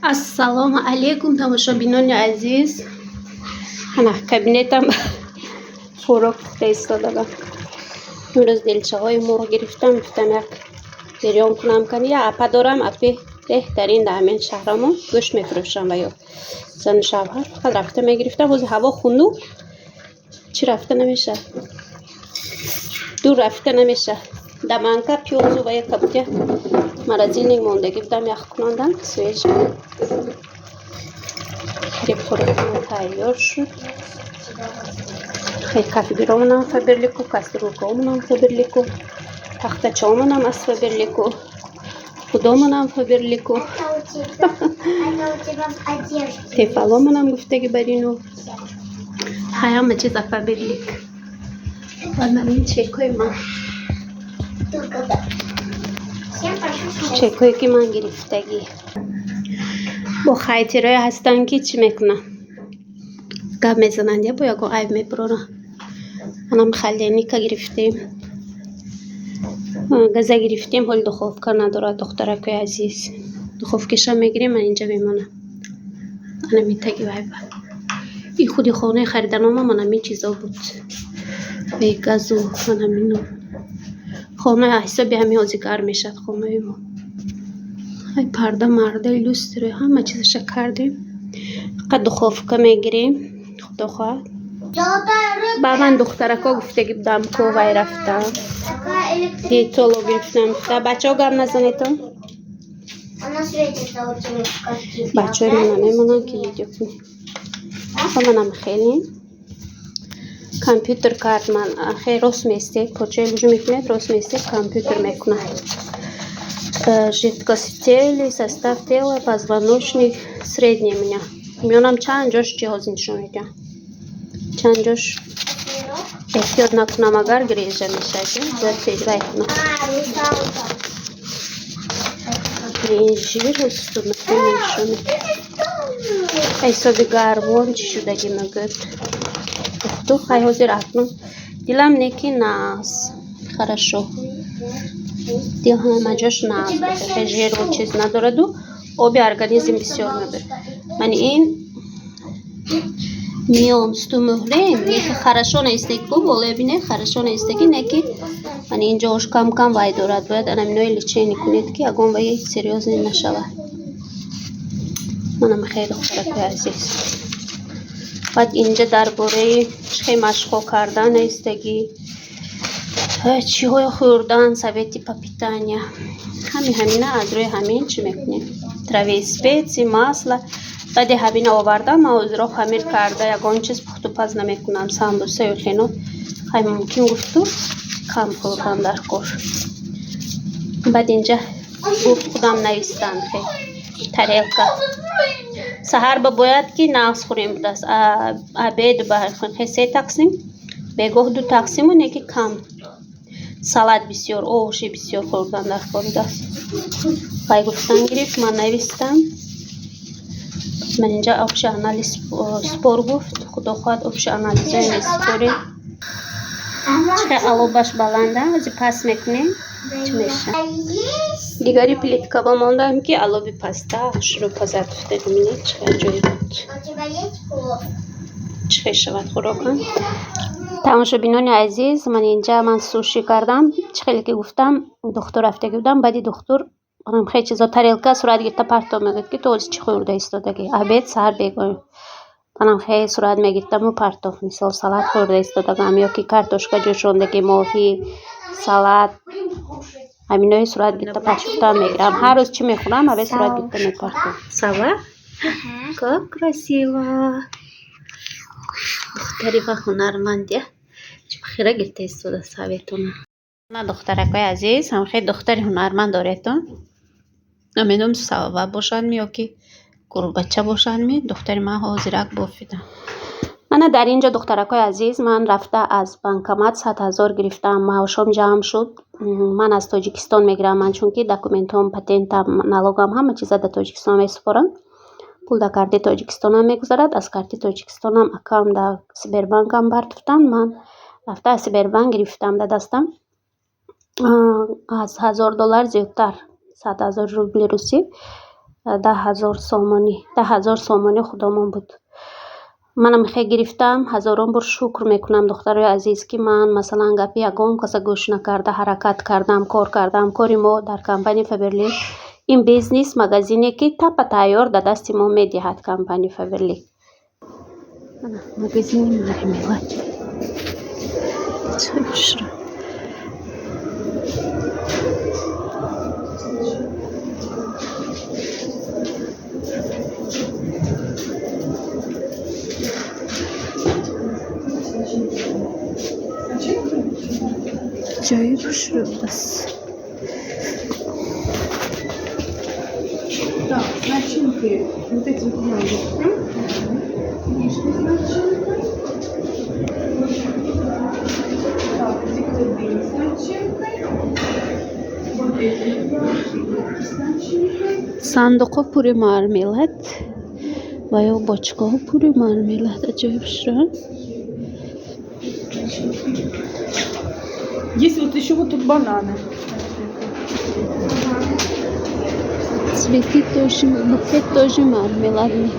Ассалому алейкум тамошобинони азиз. Ҳана кабинетам фурӯ пухта истодагам. имрӯз делчаҳои моро гирифтам, гуфтам як бирён кунам кани. Я апа дорам, апи беҳтарин дар ҳамин шаҳрамон гӯшт мефурӯшам ва ё зану шавҳар. Фақат рафта мегирифтам. ҳозир ҳаво хунук, чӣ рафта намешавад, дур рафта намешавад. Даманка пиёзу ва як кабутя морозилник мондагӣ будам яхкунондан свежа. Гириб хӯрокам тайёр шуд. Кафегиромонам Фаберлику, каструлкаомонам Фаберлику, тахтачаомонам аз Фаберлику, худомонам Фаберлику, тефаломонам гуфтаги барину. ҳама чиз аз Фаберлик. Ин чекҳои ман, чекҳое ки ман гирифтагӣ бо хайтирое ҳастанд ки чӣ мекунанд, гап мезананд я бо ягон айб мебуроранд. манам холодильника гирифтем, газа гирифтем, ҳоли духовка надорад духтаракои азиз. Духовкиша мегирем, ман инҷа мемонам. манам таги вайба. ин худи хонаи хариданома манам ин чизо буд. Бе газу манам ину хонаи ҳисоби ҳамин ҳозир гарм мешавад хонаи мо. ай парда марда люстра ҳама чизаша кардем. фақат духовка мегирем. худо хоҳад ба ман духтарако гуфтаги будам ко вай рафтам. детоло гирифтам. бачаҳо гап назанедтон. бачаҳои мана мемонанд ки видео кунем. манам хеле компютер кард ман хеле рост местед, почаи лужу мекунед, рост местед, компютер мекунад. Жидкостели, состав тела, позвоночник, средний у меня. Мёнам чанд ҷош ҷиҳоз нишон медиҳам. Чанд ҷош эҳтиёт накунам, агар грежа мешавад, бояд пеҷвай кунам. Инжир нишон ҳисоби гарвон чӣ шудагӣ мегӯд. тухту хай ҳозир акнун дилам неки нағз хорошо. дил ҳама ҷош нағз буде, жиру чиз надораду оби организм бисёр мебирад. ман ин миём сту муҳрем неки хорошо нестаги ку боле бинед хорошо нестаги неки ман инҷош кам кам вай дорад. бояд анаминои лечение кунед ки ягон вай серьёзный нашавад. манам хеле духтаракои азиз. баъд инҷа дар бораи чихе машқҳо кардан нестагӣ, чиҳои хӯрдан, совети по питания, ҳамина аз рӯи ҳамин чӣ мекунем. траве специи, масло. баъди ҳамина овардам ман ҳозиро хамир карда ягон чиз пухту паз намекунам. самбуса ё хено хай мумкин гуфту кам хӯрдан дар кор. баъд инҷа гуфт худам навистам хе тарелка. саҳар бояд ки нағз хӯрем будааст. обед ба се тақсим, бегоҳ 2 тақсиму неки кам. салат бисёр, овоши бисёр хӯрдан дар кор будааст. вай гуфтан гирифт, ман навистам. ман инҷа обши анализ спор гуфт. худо хоҳад обши анализои спорем. чихе алобаш баланда, ҳозир пас мекунем. чӣ меша? дигари плиткаба мондаем ки алоби паста шурупа задфта бинед чихе аҷоиб буд. чихе шавад хӯрокам. тамошобинони азиз, ман инҷа ман суши кардам. чихеле ки гуфтам духтур рафтаги будам. баъди духтур манам хеле чизо тарелка сурат гирифта партов мегӯяд ки ту ҳозир чӣ хӯрда истодагӣ. обед саҳар бегоҳем. манам хеле сурат мегирифтаму партов мисол салат хӯрда истодагам ё ки картошка ҷӯшондаги моҳӣ, салат, ҳаминои сурат гирифта партов мегирам. ҳар рӯз чӣ мехӯрам обед сурат гирифта мепартов. сава как красиво. духтари ва ҳунарманд я чӣ бахира гирифта истода саветона. на духтаракои азиз, ҳам хеле духтари ҳунарманд доредтон. намедонам сава бошадми ё ки гурбача бошадми. духтари ман ҳозирак бофидам. мана дар инҷа духтаракои азиз, ман рафта аз банкомат 100 000 гирифтам. маошом ҷамъ шуд. ман аз тоҷикистон мегирам. ман чунки документам, патентам, налогам ҳама чиза дар тоҷикистон месупорам. пул дар карти тоҷикистонам мегузарад. аз карти тоҷикистонам аккаунт дар сибербанкам бартуфтан. ман рафта аз сибербанк гирифтам дар дастам аз $1000 зиёдтар, 100 000 рубли русӣ 10,000 سامانی. 10,000 سامانی خودمان بود. منم خیلی گرفتم. هزاران بار شکر میکنم دخترای عزیز که من مثلا گپی یگان کس گوش نکرده حرکت کردم، کار کردم. کاری ما در کمپانی فبرلی این بیزنس مگزینی که تپ تیار در دست ما میدهد. کمپانی فبرلی مگزین مرملات جایی بشرب بس. Так, начинки, вот эти вот бумаги. Так, дикторбин с начинкой. Вот эти с начинкой. صندوق پوری مرملات و یا بچگاه پوری مرملات. عجیب شد. Есть вот еще вот тут бананы. Цветы тоже, букет тоже мармеладный.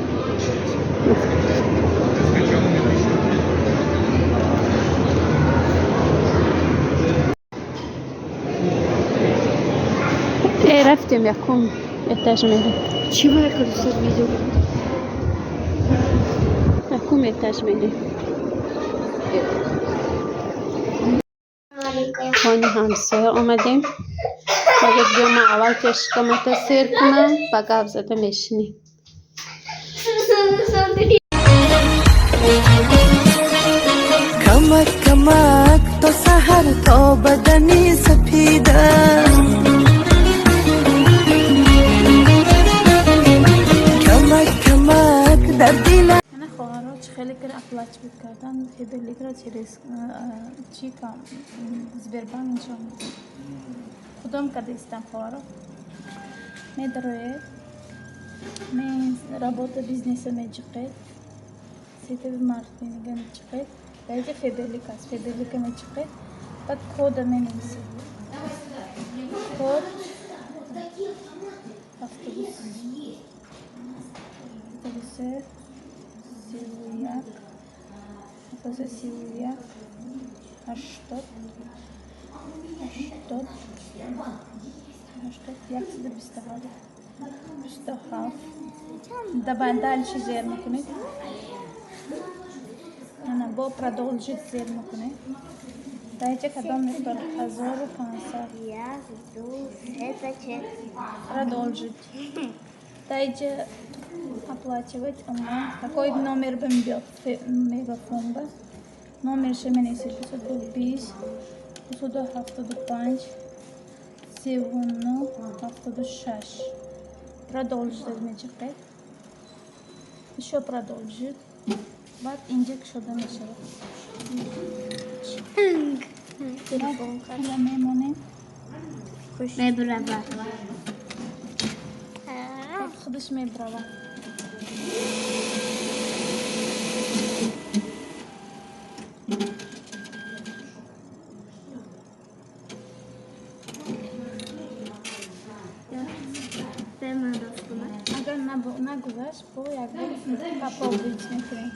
رفتیم یکم اتاج میریم. Чего я кажется видел? یکم اتاج میریم. خانه همسایه آمدیم. مگه بیام اول کشکمت سیر کنم و گپ زده میشینیم. کمک کمک تو سحر تو بدنی سپیده کمک کمک در دل من خواهرات خیلی کر اپلاچ بود کردن خیلی کر چی کام زبربان انشان خودم کرده استم خواهرات می دروی می رابطه بیزنس می چقید سیته به مارکتینگ می چقید باید فبرلی که می چقید بعد کود می نیست کود Autobüse Sivuyak Autobüse Sivuyak Ashtot як сюда бистахали бистахав давай дальше зер мекунед она бо продолжить зер мекунед дайте кадом мектор 1500 Я жду это чек. продолжить дайте оплачивать онлайн. Какой номер бы бьет мегафон бы? Номер шеменеси 520 275 76. Продолжить размечкой. Еще продолжить. Вот индекс что там еще. Телефон Я мемоне. Мебрава. Ходишь мебрава. Agar nagulash bu jakby попробовать некоторые.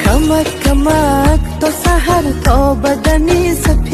کمک کمک تو سحر تو بدنی سپیده